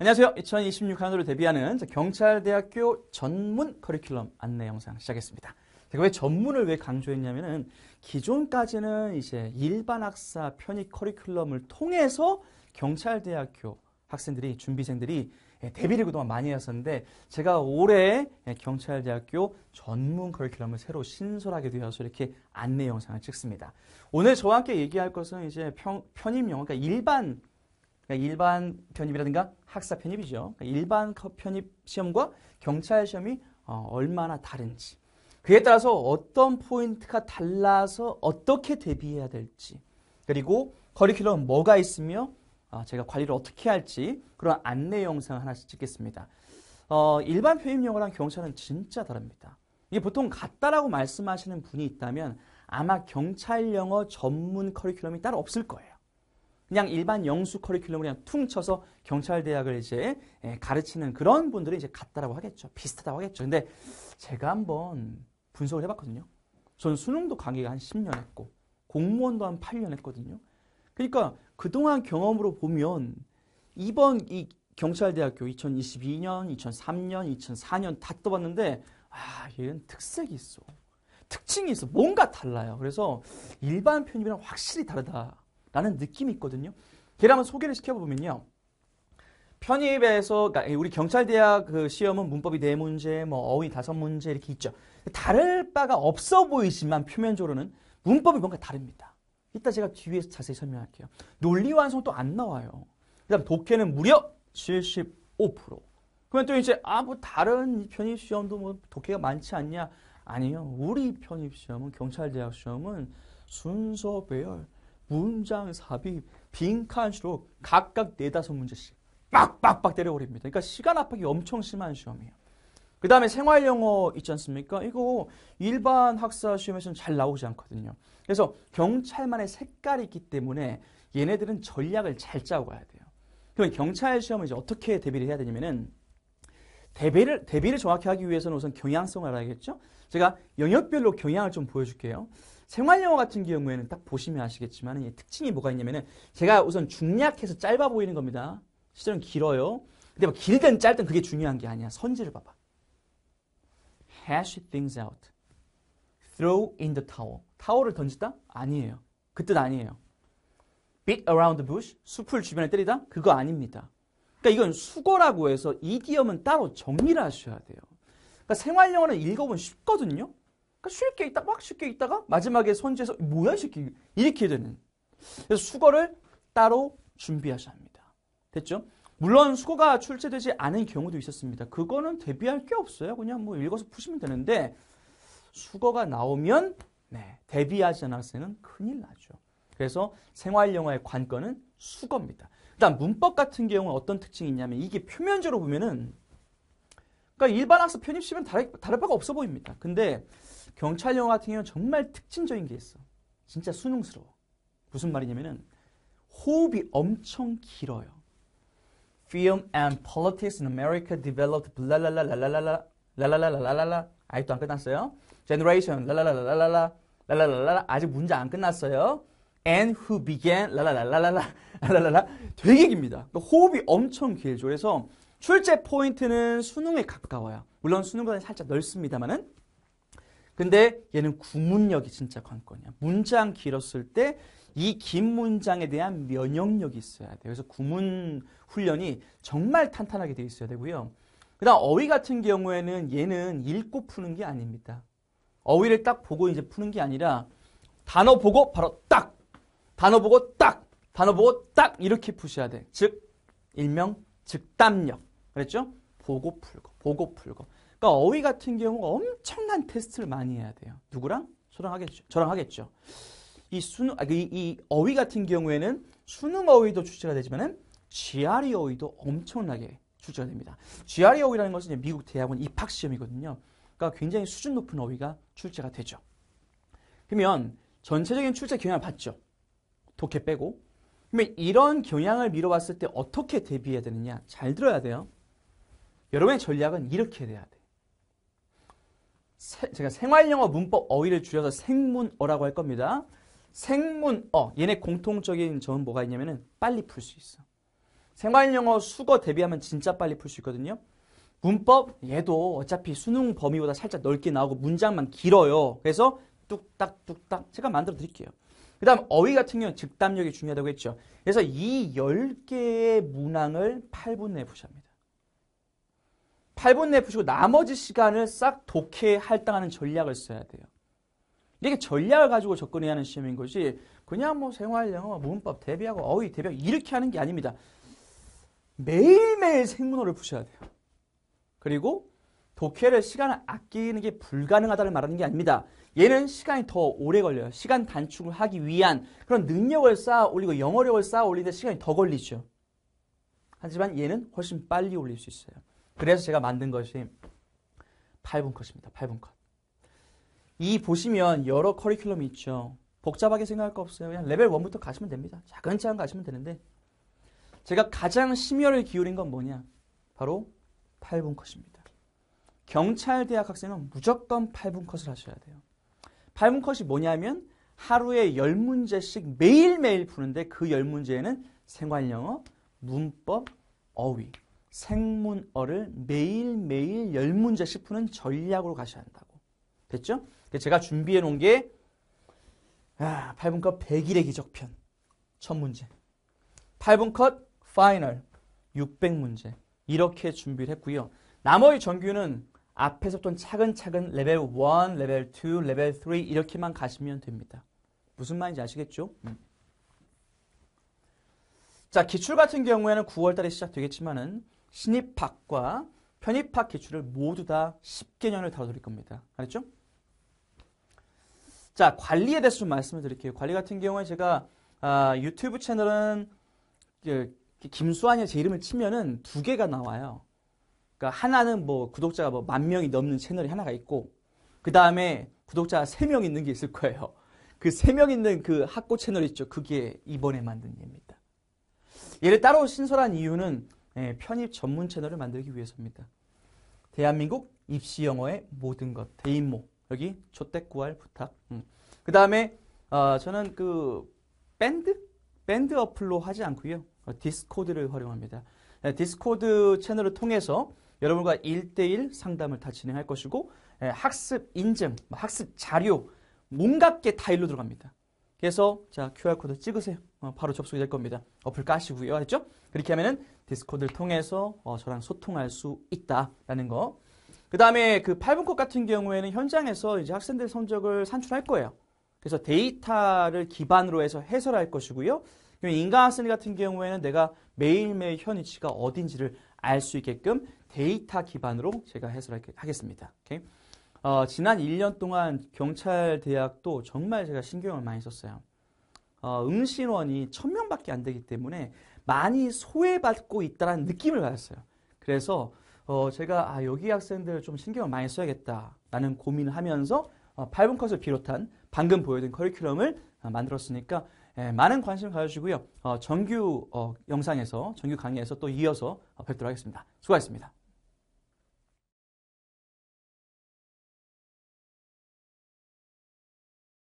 안녕하세요. 2026학년도를 대비하는 경찰대학교 전문 커리큘럼 안내 영상 시작했습니다. 제가 왜 전문을 왜 강조했냐면은 기존까지는 이제 일반 학사 편입 커리큘럼을 통해서 경찰대학교 학생들이 준비생들이 대비를 그동안 많이 했었는데 제가 올해 경찰대학교 전문 커리큘럼을 새로 신설하게 되어서 이렇게 안내 영상을 찍습니다. 오늘 저와 함께 얘기할 것은 이제 편입 영어, 그러니까 일반 편입이라든가 학사 편입이죠. 그러니까 일반 편입 시험과 경찰 시험이 얼마나 다른지, 그에 따라서 어떤 포인트가 달라서 어떻게 대비해야 될지, 그리고 커리큘럼 뭐가 있으며 제가 관리를 어떻게 할지 그런 안내 영상 하나씩 찍겠습니다. 일반 편입 영어랑 경찰은 진짜 다릅니다. 이게 보통 같다라고 말씀하시는 분이 있다면 아마 경찰 영어 전문 커리큘럼이 따로 없을 거예요. 그냥 일반 영수 커리큘럼을 그냥 퉁 쳐서 경찰대학을 이제 가르치는 그런 분들이 이제 같다라고 하겠죠. 비슷하다고 하겠죠. 근데 제가 한번 분석을 해봤거든요. 전 수능도 강의 한 10년 했고 공무원도 한 8년 했거든요. 그러니까 그동안 경험으로 보면 이번 이 경찰대학교 2022년, 2003년, 2004년 다 떠봤는데 얘는 특색이 있어. 특징이 있어. 뭔가 달라요. 그래서 일반 편입이랑 확실히 다르다라는 느낌이 있거든요. 걔를 한번 소개를 시켜보면요. 편입에서 그러니까 우리 경찰대학 그 시험은 문법이 4문제, 뭐 어휘 5문제 이렇게 있죠. 다를 바가 없어 보이지만 표면적으로는 문법이 뭔가 다릅니다. 이따 제가 뒤에서 자세히 설명할게요. 논리 완성도 안 나와요. 그다음 독해는 무려 75%. 그러면 또 이제 뭐 다른 편입 시험도 뭐 독해가 많지 않냐? 아니요. 우리 편입 시험은 경찰대학 시험은 순서 배열, 문장 삽입, 빈칸 수록 각각 4-5문제씩 빡빡빡 때려버립니다. 그러니까 시간 압박이 엄청 심한 시험이에요. 그 다음에 생활영어 있지 않습니까? 이거 일반 학사 시험에서는 잘 나오지 않거든요. 그래서 경찰만의 색깔이 있기 때문에 얘네들은 전략을 잘 짜고 가야 돼요. 그러면 경찰 시험을 이제 어떻게 대비를 해야 되냐면은 대비를 정확히 하기 위해서는 우선 경향성을 알아야겠죠? 제가 영역별로 경향을 좀 보여줄게요. 생활영어 같은 경우에는 딱 보시면 아시겠지만 특징이 뭐가 있냐면은 제가 우선 중략해서 짧아 보이는 겁니다. 실제로는 길어요. 근데 뭐 길든 짧든 그게 중요한 게 아니야. 선지를 봐봐. Hash things out. Throw in the towel. 타월을 던지다? 아니에요. 그 뜻 아니에요. Beat around the bush. 숲을 주변에 때리다? 그거 아닙니다. 그러니까 이건 수거라고 해서 이디엄은 따로 정리를 하셔야 돼요. 그러니까 생활영어는 읽어보면 쉽거든요. 그러니까 쉽게 읽다가 마지막에 선지에서 뭐야 이 새끼 이렇게 되는. 그래서 수거를 따로 준비하셔야 합니다. 됐죠? 물론 수거가 출제되지 않은 경우도 있었습니다. 그거는 대비할 게 없어요. 그냥 뭐 읽어서 푸시면 되는데 수거가 나오면 대비하지 않았으면 큰일 나죠. 그래서 생활영어의 관건은 수거입니다. 일단 문법 같은 경우는 어떤 특징이 있냐면 이게 표면적으로 보면은 그러니까 일반 학사 편입시면 다를 바가 없어 보입니다. 근데 경찰영어 같은 경우는 정말 특징적인 게 있어. 진짜 수능스러워. 무슨 말이냐면은 호흡이 엄청 길어요. Film and politics in America developed 랄랄랄랄랄랄랄랄랄랄랄랄랄랄 아직도 안 끝났어요. Generation 랄랄랄랄랄랄랄랄랄랄 아직 문제 안 끝났어요. And who began 랄랄랄랄랄랄랄랄 되게 깁니다. 호흡이 엄청 길죠. 그래서 출제 포인트는 수능에 가까워요. 물론 수능보다는 살짝 넓습니다만은 근데 얘는 구문력이 진짜 관건이야. 문장 길었을 때 이 긴 문장에 대한 면역력이 있어야 돼요. 그래서 구문 훈련이 정말 탄탄하게 돼 있어야 되고요. 그 다음 어휘 같은 경우에는 얘는 읽고 푸는 게 아닙니다. 어휘를 딱 보고 이제 푸는 게 아니라 단어 보고 바로 딱! 단어 보고 딱! 단어 보고 딱! 이렇게 푸셔야 돼. 즉, 일명 즉답력. 그랬죠? 보고 풀고, 보고 풀고. 그러니까 어휘 같은 경우 엄청난 테스트를 많이 해야 돼요. 누구랑? 저랑 하겠죠. 이 어휘 같은 경우에는 수능 어휘도 출제가 되지만은 GRE 어휘도 엄청나게 출제가 됩니다. GRE 어휘라는 것은 미국 대학원 입학 시험이거든요. 그러니까 굉장히 수준 높은 어휘가 출제가 되죠. 그러면 전체적인 출제 경향을 봤죠. 독해 빼고. 그러면 이런 경향을 미뤄봤을 때 어떻게 대비해야 되느냐? 잘 들어야 돼요. 여러분의 전략은 이렇게 돼야 돼. 제가 생활영어 문법 어휘를 줄여서 생문어라고 할 겁니다. 생문어, 얘네 공통적인 점은 뭐가 있냐면은 빨리 풀 수 있어. 생활영어 수거 대비하면 진짜 빨리 풀 수 있거든요. 문법 얘도 어차피 수능 범위보다 살짝 넓게 나오고 문장만 길어요. 그래서 뚝딱뚝딱 제가 만들어 드릴게요. 그 다음 어휘 같은 경우는 즉답력이 중요하다고 했죠. 그래서 이 10개의 문항을 8분 내에 푸셔야 합니다. 8분 내에 푸시고 나머지 시간을 싹 독해 할당하는 전략을 써야 돼요. 이게 전략을 가지고 접근해야 하는 시험인 것이 그냥 뭐 생활영어, 문법 대비하고 어휘 대비하고 이렇게 하는 게 아닙니다. 매일매일 생문어를 푸셔야 돼요. 그리고 독해를 시간을 아끼는 게 불가능하다는 말하는 게 아닙니다. 얘는 시간이 더 오래 걸려요. 시간 단축을 하기 위한 그런 능력을 쌓아 올리고 영어력을 쌓아 올리는데 시간이 더 걸리죠. 하지만 얘는 훨씬 빨리 올릴 수 있어요. 그래서 제가 만든 것이 8분 컷입니다. 8분 컷. 이 보시면 여러 커리큘럼이 있죠. 복잡하게 생각할 거 없어요. 그냥 레벨 1부터 가시면 됩니다. 차근차근 가시면 되는데 제가 가장 심혈을 기울인 건 뭐냐? 바로 8분 컷입니다. 경찰대학 학생은 무조건 8분 컷을 하셔야 돼요. 8분 컷이 뭐냐면 하루에 10문제씩 매일매일 푸는데 그 10문제에는 생활영어, 문법, 어휘, 생문어를 매일매일 10문제씩 푸는 전략으로 가셔야 한다고. 됐죠? 제가 준비해 놓은 게 8분 컷 100일의 기적편 첫 문제, 8분 컷 파이널 600문제 이렇게 준비를 했고요. 나머지 정규는 앞에서부터 차근차근 레벨 1, 레벨 2, 레벨 3 이렇게만 가시면 됩니다. 무슨 말인지 아시겠죠? 자, 기출 같은 경우에는 9월 달에 시작되겠지만은 신입학과 편입학 기출을 모두 다 10개년을 다뤄드릴 겁니다. 알았죠? 자, 관리에 대해서 좀 말씀을 드릴게요. 관리 같은 경우에 제가 유튜브 채널은 김수환이 제 이름을 치면은 2개가 나와요. 그러니까 하나는 뭐 구독자가 뭐 10,000명이 넘는 채널이 하나가 있고 그 다음에 구독자가 3명 있는 게 있을 거예요. 그 3명 있는 그 학고 채널 있죠. 그게 이번에 만든 예입니다. 얘를 따로 신설한 이유는 편입 전문 채널을 만들기 위해서입니다. 대한민국 입시 영어의 모든 것, 대인모. 여기 초대꾸알 부탁. 그 다음에 저는 그 밴드 어플로 하지 않고요. 디스코드를 활용합니다. 디스코드 채널을 통해서 여러분과 1대1 상담을 다 진행할 것이고 학습 인증, 학습 자료 온갖 게 다 일로 들어갑니다. 그래서 자 QR코드 찍으세요. 바로 접속이 될 겁니다. 어플 까시고요. 알죠? 그렇게 하면은 디스코드를 통해서 저랑 소통할 수 있다라는 거. 그 다음에 그 8분 컷 같은 경우에는 현장에서 이제 학생들 성적을 산출할 거예요. 그래서 데이터를 기반으로 해서 해설할 것이고요. 인강학생 같은 경우에는 내가 매일매일 현 위치가 어딘지를 알 수 있게끔 데이터 기반으로 제가 해설하겠습니다. 오케이? 지난 1년 동안 경찰대학도 정말 제가 신경을 많이 썼어요. 응시인원이 1000명밖에 안 되기 때문에 많이 소외받고 있다는 느낌을 받았어요. 그래서 제가 여기 학생들 좀 신경을 많이 써야겠다라는 고민을 하면서 8분 컷을 비롯한 방금 보여드린 커리큘럼을 만들었으니까 많은 관심을 가져주시고요. 정규 영상에서 정규 강의에서 또 이어서 뵙도록 하겠습니다. 수고하셨습니다.